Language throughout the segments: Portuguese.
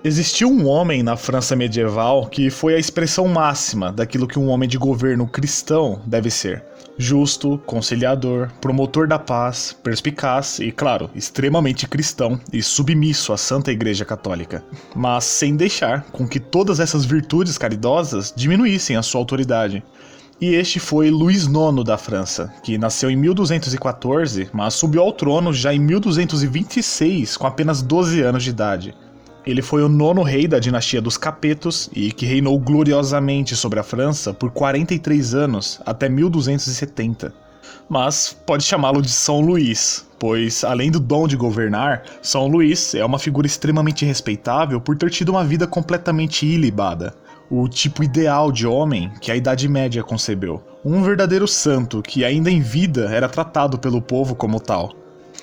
Existiu um homem na França medieval que foi a expressão máxima daquilo que um homem de governo cristão deve ser. Justo, conciliador, promotor da paz, perspicaz e, claro, extremamente cristão e submisso à Santa Igreja Católica. Mas sem deixar com que todas essas virtudes caridosas diminuíssem a sua autoridade. E este foi Luís IX da França, que nasceu em 1214, mas subiu ao trono já em 1226 com apenas 12 anos de idade. Ele foi o 9º rei da dinastia dos Capetos e que reinou gloriosamente sobre a França por 43 anos, até 1270. Mas pode chamá-lo de São Luís, pois, além do dom de governar, São Luís é uma figura extremamente respeitável por ter tido uma vida completamente ilibada. O tipo ideal de homem que a Idade Média concebeu. Um verdadeiro santo que, ainda em vida, era tratado pelo povo como tal.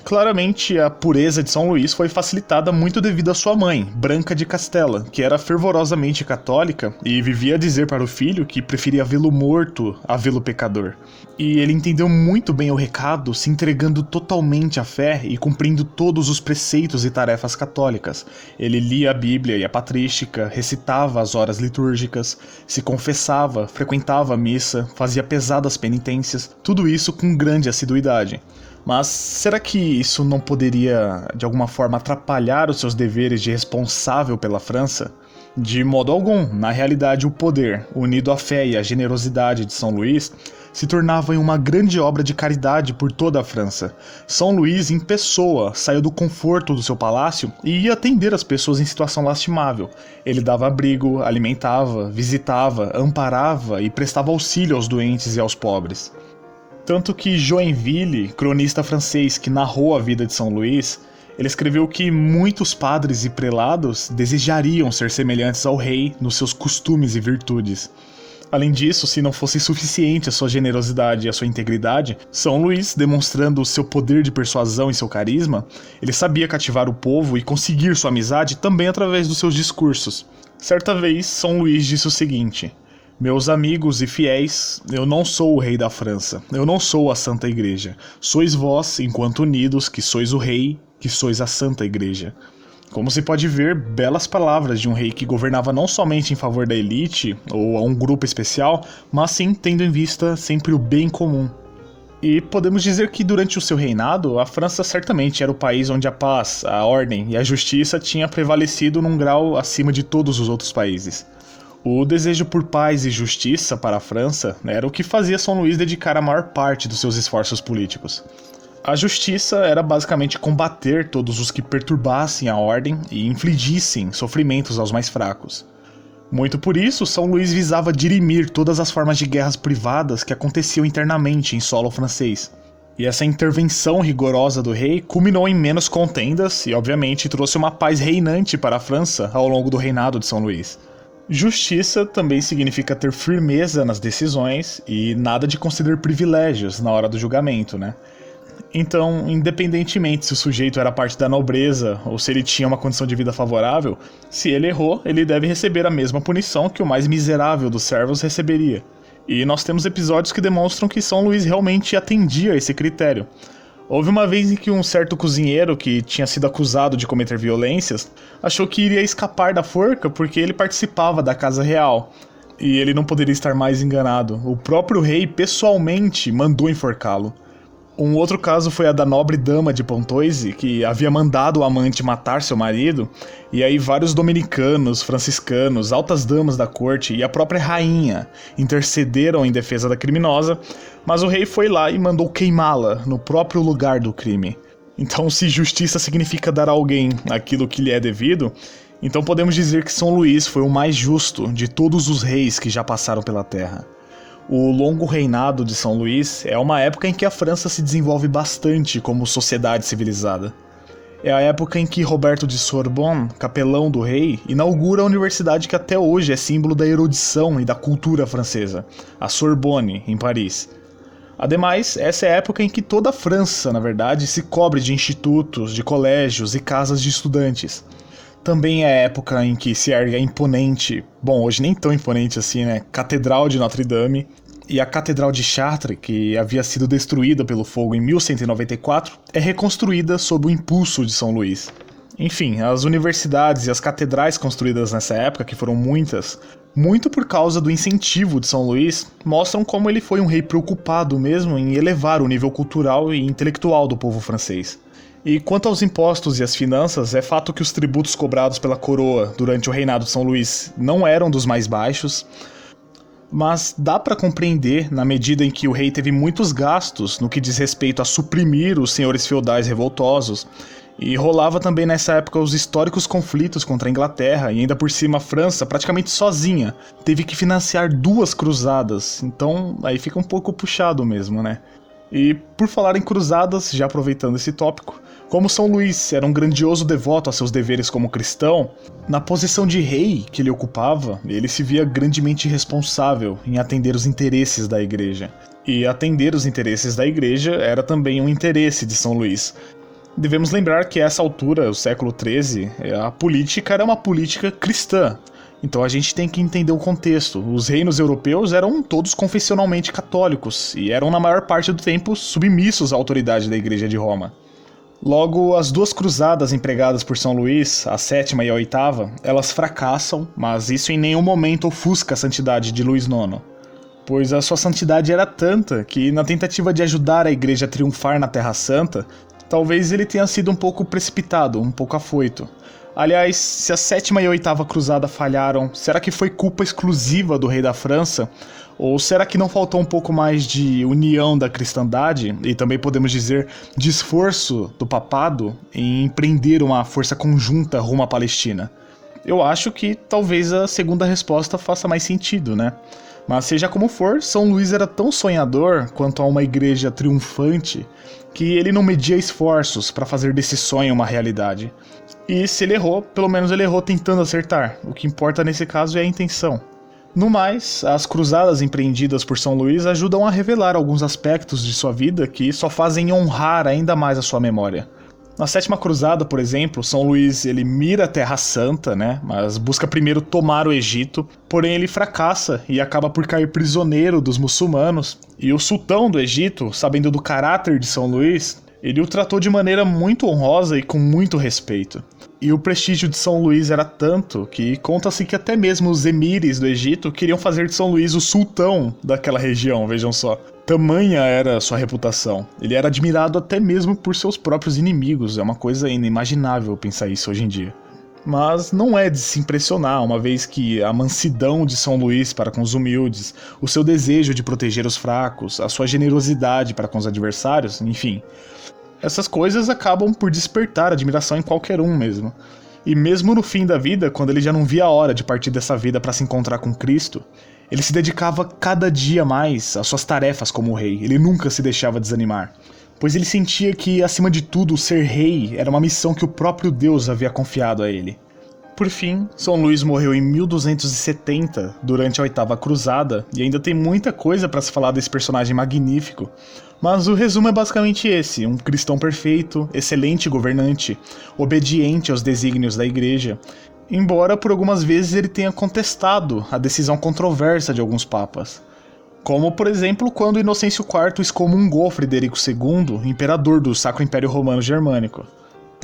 Claramente, a pureza de São Luís foi facilitada muito devido à sua mãe, Branca de Castela, que era fervorosamente católica e vivia a dizer para o filho que preferia vê-lo morto a vê-lo pecador. E ele entendeu muito bem o recado, se entregando totalmente à fé e cumprindo todos os preceitos e tarefas católicas. Ele lia a Bíblia e a patrística, recitava as horas litúrgicas, se confessava, frequentava a missa, fazia pesadas penitências, tudo isso com grande assiduidade. Mas será que isso não poderia, de alguma forma, atrapalhar os seus deveres de responsável pela França? De modo algum. Na realidade, o poder, unido à fé e à generosidade de São Luís, se tornava em uma grande obra de caridade por toda a França. São Luís, em pessoa, saiu do conforto do seu palácio e ia atender as pessoas em situação lastimável. Ele dava abrigo, alimentava, visitava, amparava e prestava auxílio aos doentes e aos pobres. Tanto que Joinville, cronista francês que narrou a vida de São Luís, ele escreveu que muitos padres e prelados desejariam ser semelhantes ao rei nos seus costumes e virtudes. Além disso, se não fosse suficiente a sua generosidade e a sua integridade, São Luís, demonstrando o seu poder de persuasão e seu carisma, ele sabia cativar o povo e conseguir sua amizade também através dos seus discursos. Certa vez, São Luís disse o seguinte: meus amigos e fiéis, eu não sou o rei da França, eu não sou a Santa Igreja. Sois vós, enquanto unidos, que sois o rei, que sois a Santa Igreja. Como se pode ver, belas palavras de um rei que governava não somente em favor da elite ou a um grupo especial, mas sim tendo em vista sempre o bem comum. E podemos dizer que durante o seu reinado, a França certamente era o país onde a paz, a ordem e a justiça tinha prevalecido num grau acima de todos os outros países. O desejo por paz e justiça para a França era o que fazia São Luís dedicar a maior parte dos seus esforços políticos. A justiça era basicamente combater todos os que perturbassem a ordem e infligissem sofrimentos aos mais fracos. Muito por isso, São Luís visava dirimir todas as formas de guerras privadas que aconteciam internamente em solo francês. E essa intervenção rigorosa do rei culminou em menos contendas e, obviamente, trouxe uma paz reinante para a França ao longo do reinado de São Luís. Justiça também significa ter firmeza nas decisões e nada de conceder privilégios na hora do julgamento, né? Então, independentemente se o sujeito era parte da nobreza ou se ele tinha uma condição de vida favorável, se ele errou, ele deve receber a mesma punição que o mais miserável dos servos receberia. E nós temos episódios que demonstram que São Luís realmente atendia a esse critério. Houve uma vez em que um certo cozinheiro que tinha sido acusado de cometer violências achou que iria escapar da forca porque ele participava da casa real. E ele não poderia estar mais enganado. O próprio rei pessoalmente mandou enforcá-lo. Um outro caso foi a da nobre dama de Pontoise, que havia mandado o amante matar seu marido, e aí vários dominicanos, franciscanos, altas damas da corte e a própria rainha intercederam em defesa da criminosa, mas o rei foi lá e mandou queimá-la no próprio lugar do crime. Então, se justiça significa dar a alguém aquilo que lhe é devido, então podemos dizer que São Luís foi o mais justo de todos os reis que já passaram pela terra. O longo reinado de São Luís é uma época em que a França se desenvolve bastante como sociedade civilizada. É a época em que Roberto de Sorbonne, capelão do rei, inaugura a universidade que até hoje é símbolo da erudição e da cultura francesa, a Sorbonne, em Paris. Ademais, essa é a época em que toda a França, na verdade, se cobre de institutos, de colégios e casas de estudantes. Também é a época em que se ergue a imponente, bom, hoje nem tão imponente assim, né, Catedral de Notre-Dame, e a Catedral de Chartres, que havia sido destruída pelo fogo em 1194, é reconstruída sob o impulso de São Luís. Enfim, as universidades e as catedrais construídas nessa época, que foram muitas, muito por causa do incentivo de São Luís, mostram como ele foi um rei preocupado mesmo em elevar o nível cultural e intelectual do povo francês. E quanto aos impostos e às finanças, é fato que os tributos cobrados pela coroa durante o reinado de São Luís não eram dos mais baixos, mas dá para compreender na medida em que o rei teve muitos gastos no que diz respeito a suprimir os senhores feudais revoltosos, e rolava também nessa época os históricos conflitos contra a Inglaterra, e ainda por cima a França, praticamente sozinha, teve que financiar 2 cruzadas, então aí fica um pouco puxado mesmo, né? E por falar em cruzadas, já aproveitando esse tópico, como São Luís era um grandioso devoto a seus deveres como cristão, na posição de rei que ele ocupava, ele se via grandemente responsável em atender os interesses da igreja. E atender os interesses da igreja era também um interesse de São Luís. Devemos lembrar que a essa altura, o século XIII, a política era uma política cristã. Então a gente tem que entender o contexto. Os reinos europeus eram todos confessionalmente católicos e eram na maior parte do tempo submissos à autoridade da Igreja de Roma. Logo, as 2 cruzadas empregadas por São Luís, a 7ª e a 8ª, elas fracassam, mas isso em nenhum momento ofusca a santidade de Luís IX. Pois a sua santidade era tanta que, na tentativa de ajudar a Igreja a triunfar na Terra Santa, talvez ele tenha sido um pouco precipitado, um pouco afoito. Aliás, se a 7ª e a 8ª cruzada falharam, será que foi culpa exclusiva do rei da França? Ou será que não faltou um pouco mais de união da cristandade, e também podemos dizer de esforço do papado em empreender uma força conjunta rumo à Palestina? Eu acho que talvez a segunda resposta faça mais sentido, né? Mas seja como for, São Luís era tão sonhador quanto a uma igreja triunfante que ele não media esforços para fazer desse sonho uma realidade. E se ele errou, pelo menos ele errou tentando acertar. O que importa nesse caso é a intenção. No mais, as cruzadas empreendidas por São Luís ajudam a revelar alguns aspectos de sua vida que só fazem honrar ainda mais a sua memória. Na 7ª cruzada, por exemplo, São Luís ele mira a Terra Santa, né, mas busca primeiro tomar o Egito, porém ele fracassa e acaba por cair prisioneiro dos muçulmanos, e o sultão do Egito, sabendo do caráter de São Luís, ele o tratou de maneira muito honrosa e com muito respeito. E o prestígio de São Luís era tanto que conta-se que até mesmo os emires do Egito queriam fazer de São Luís o sultão daquela região, vejam só. Tamanha era sua reputação. Ele era admirado até mesmo por seus próprios inimigos, é uma coisa inimaginável pensar isso hoje em dia. Mas não é de se impressionar, uma vez que a mansidão de São Luís para com os humildes, o seu desejo de proteger os fracos, a sua generosidade para com os adversários, enfim, essas coisas acabam por despertar admiração em qualquer um mesmo. E mesmo no fim da vida, quando ele já não via a hora de partir dessa vida para se encontrar com Cristo, ele se dedicava cada dia mais às suas tarefas como rei, ele nunca se deixava desanimar, pois ele sentia que, acima de tudo, ser rei era uma missão que o próprio Deus havia confiado a ele. Por fim, São Luís morreu em 1270, durante a 8ª Cruzada, e ainda tem muita coisa para se falar desse personagem magnífico, mas o resumo é basicamente esse: um cristão perfeito, excelente governante, obediente aos desígnios da igreja, embora por algumas vezes ele tenha contestado a decisão controversa de alguns papas. Como, por exemplo, quando Inocêncio IV excomungou Frederico II, imperador do Sacro Império Romano Germânico.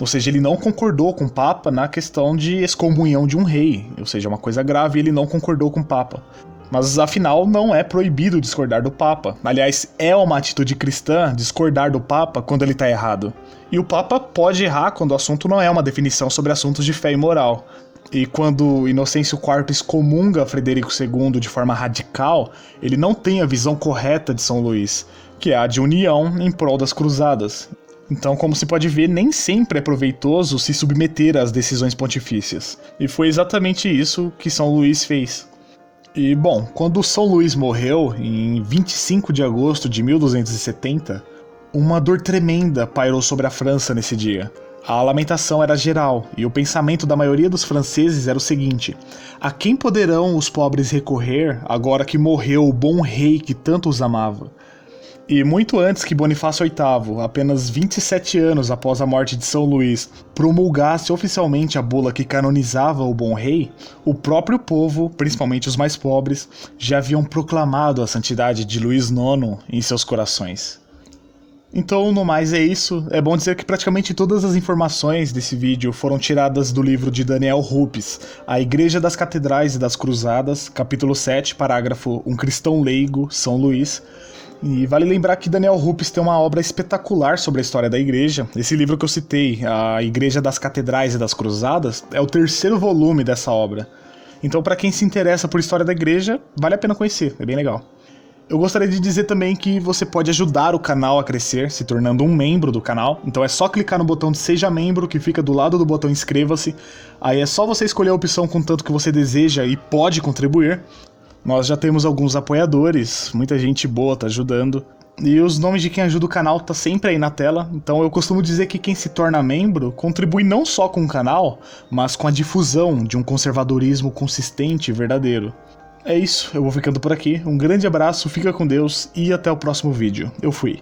Ou seja, ele não concordou com o Papa na questão de excomunhão de um rei, ou seja, uma coisa grave, ele não concordou com o Papa. Mas afinal não é proibido discordar do Papa. Aliás, é uma atitude cristã discordar do Papa quando ele está errado. E o Papa pode errar quando o assunto não é uma definição sobre assuntos de fé e moral. E quando Inocêncio IV excomunga Frederico II de forma radical, ele não tem a visão correta de São Luís, que é a de união em prol das cruzadas. Então, como se pode ver, nem sempre é proveitoso se submeter às decisões pontifícias. E foi exatamente isso que São Luís fez. E, bom, quando São Luís morreu, em 25 de agosto de 1270, uma dor tremenda pairou sobre a França nesse dia. A lamentação era geral, e o pensamento da maioria dos franceses era o seguinte: a quem poderão os pobres recorrer agora que morreu o bom rei que tanto os amava? E muito antes que Bonifácio VIII, apenas 27 anos após a morte de São Luís, promulgasse oficialmente a bula que canonizava o bom rei, o próprio povo, principalmente os mais pobres, já haviam proclamado a santidade de Luís IX em seus corações. Então, no mais é isso. É bom dizer que praticamente todas as informações desse vídeo foram tiradas do livro de Daniel Rupes, A Igreja das Catedrais e das Cruzadas, capítulo 7, parágrafo Um Cristão Leigo, São Luís. E vale lembrar que Daniel Rupes tem uma obra espetacular sobre a história da igreja. Esse livro que eu citei, A Igreja das Catedrais e das Cruzadas, é o terceiro volume dessa obra. Então, para quem se interessa por história da igreja, vale a pena conhecer, é bem legal. Eu gostaria de dizer também que você pode ajudar o canal a crescer se tornando um membro do canal. Então é só clicar no botão de Seja Membro que fica do lado do botão Inscreva-se. Aí é só você escolher a opção com tanto que você deseja e pode contribuir. Nós já temos alguns apoiadores, muita gente boa tá ajudando. E os nomes de quem ajuda o canal tá sempre aí na tela. Então eu costumo dizer que quem se torna membro contribui não só com o canal, mas com a difusão de um conservadorismo consistente e verdadeiro. É isso, eu vou ficando por aqui. Um grande abraço, fica com Deus e até o próximo vídeo. Eu fui.